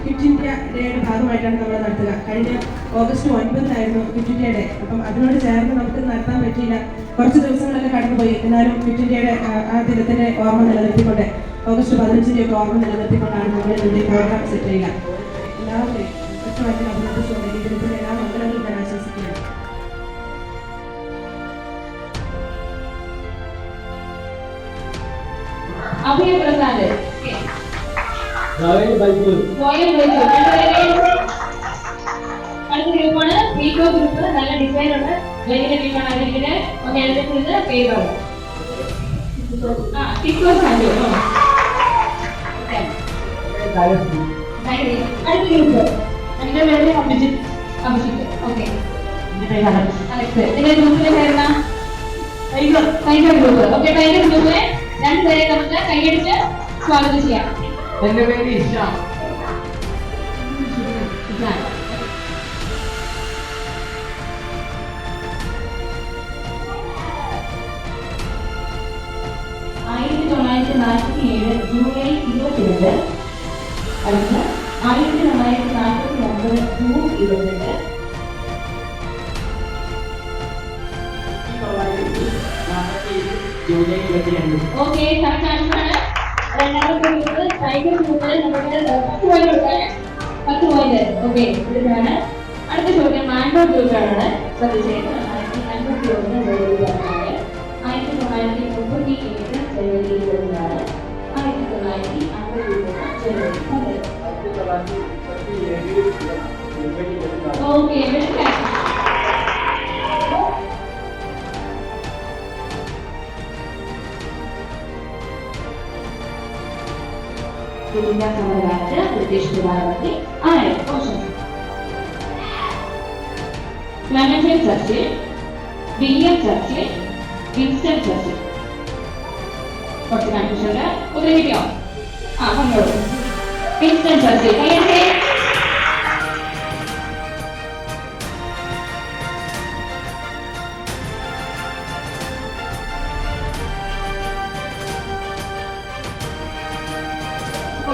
Quit India ഡേയുടെ ഭാഗമായിട്ടാണ് നമ്മൾ നടത്തുക. കഴിഞ്ഞ ഓഗസ്റ്റ് 9 ക്വിറ്റ് ഇന്ത്യ ഡേ. അപ്പം അതിനോട് ചേർന്ന് നമുക്ക് നടത്താൻ പറ്റിയില്ല, കുറച്ച് ദിവസങ്ങളൊക്കെ കടന്നുപോയി. എന്നാലും ക്വിറ്റ് ഇന്ത്യയുടെ ആ ദിനത്തിന്റെ ഓർമ്മ നിലനിർത്തിക്കൊണ്ട് ഓഗസ്റ്റ് 15 ഓർമ്മ നിലനിർത്തിക്കൊണ്ടാണ് നമ്മൾ ഇതിന്റെ പ്രോഗ്രാം സെറ്റ് ചെയ്യുക. എല്ലാവരെയും വ്യക്തമായിട്ട് അഭിനന്ദിച്ചുകൊണ്ട് ഈ ദിനത്തിന്റെ എല്ലാ മംഗളങ്ങളും ഞാൻ ആശംസിക്കുന്നു. അഭയപ്രസാദ് അടുത്ത ഗ്രൂപ്പാണ് വീക്കോ ഗ്രൂപ്പ്. നല്ല ഡിസൈൻ ഉണ്ട്, വലിയ ടീമാണ്. അതിന്റെ ഇത് പേരാണ് അടുത്ത ഗ്രൂപ്പ്. എന്റെ പേര് അഭിജിത്ത്. ഓക്കെ, ഇതിന്റെ ഗ്രൂപ്പിന്റെ പേരെന്താ? Tiger group. ഓക്കെ, ടൈഗർ ഗ്രൂപ്പിലെ രണ്ടുപേരെ നമുക്ക് കൈയടിച്ച് സ്വാഗതം ചെയ്യാം. എന്റെ പേര് ഇഷാൻ. ജൂലൈ 22. അടുത്ത 1949 June 22. July 22. Okay, correct answer ആണ്. രണ്ടാമത്തെ ഗ്രൂപ്പ് ടൈഗർ ഗ്രൂപ്പിൽ നമുക്ക് 10 പോയിന്റ് കൊടുക്കാൻ 10 പോയിന്റ്. ഓക്കെ, ഇതാണ് അടുത്ത ചോദ്യം. മാംഗോ ഗ്രൂപ്പാണ്. ശ്രദ്ധിച്ചേക്കുന്നത് 1937 ജനുവരി 26, 1950 ജനുവരി 10. ഓക്കെ, ഇന്ത്യ സമരകാലത്ത് ബ്രിട്ടീഷ് പ്രധാനമന്ത്രി ആരായിരുന്നു? Clement Churchill, William Churchill, Winston Churchill. കുറച്ച് കൺഫ്യൂഷൻ ഉപയോഗിക്കോ? പങ്കോളൂ. Winston Churchill.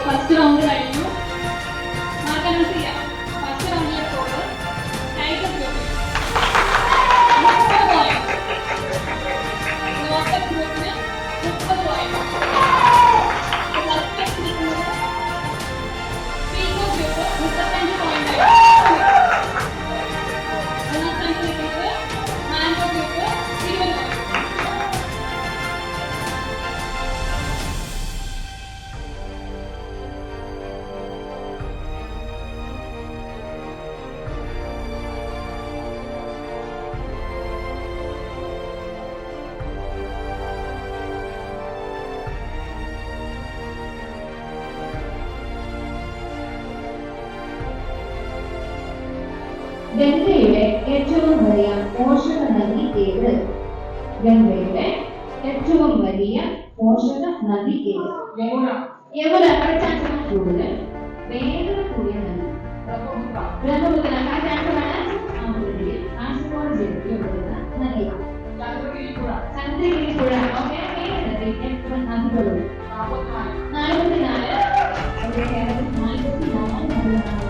ഫസ്റ്റ് റൗണ്ട് കഴിഞ്ഞു. മാർക്കാൻ ചെയ്യാം. ഫസ്റ്റ് റൗണ്ടിലെ സ്കോർ ടൈഗർ ഗ്രൂപ്പിന് 30 പോയിന്റ്, നോക്കറ്റ് ഗ്രൂപ്പിന് 30 പോയിന്റ്, വീക്കോ group 35 point, mango group 20 point. ഗംഗയുടെ ഏറ്റവും വലിയ പോഷക നദി ഏത്? ഗംഗയുടെ ഏറ്റവും വലിയ പോഷക നദി ഏത്? യമുന. കൂടുതൽ വേഗത കൂടിയ നദി ബ്രഹ്മപുത്ര. കാസർഗോഡ് ജില്ലയിൽ വരുന്ന നദിയാണ് ചന്ദ്രഗിരി പുഴ. ഓക്കെ, എത്ര നദികളുണ്ട്? 44. കേരളത്തിൽ 44 നദികളാണ്.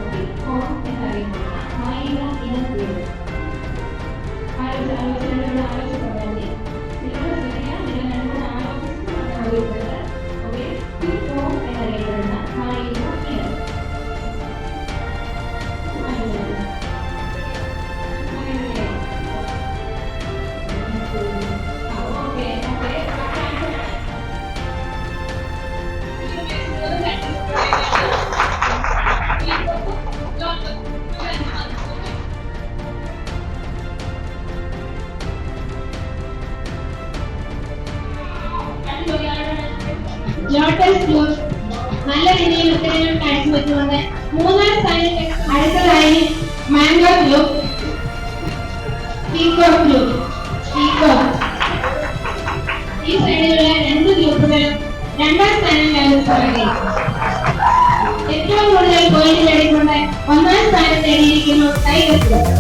ലോട്ടസ് ഗ്രൂപ്പ് നല്ല രീതിയിൽ ഉത്തരങ്ങൾ കാഴ്ചവെച്ചുകൊണ്ട് 3ാം സ്ഥാനത്ത്. അടുത്തതായി മാംഗോ ഗ്രൂപ്പ്, പീകോക്ക് ഗ്രൂപ്പ്. ഈ സൈഡിലുള്ള 2 ഗ്രൂപ്പുകളും 2ാം സ്ഥാനം കൈവരിച്ചു. ഏറ്റവും കൂടുതൽ പോയിന്റ് നേടിക്കൊണ്ട് 1ാം സ്ഥാനം നേടിയിരിക്കുന്നു ടൈഗർ ഗ്രൂപ്പ്.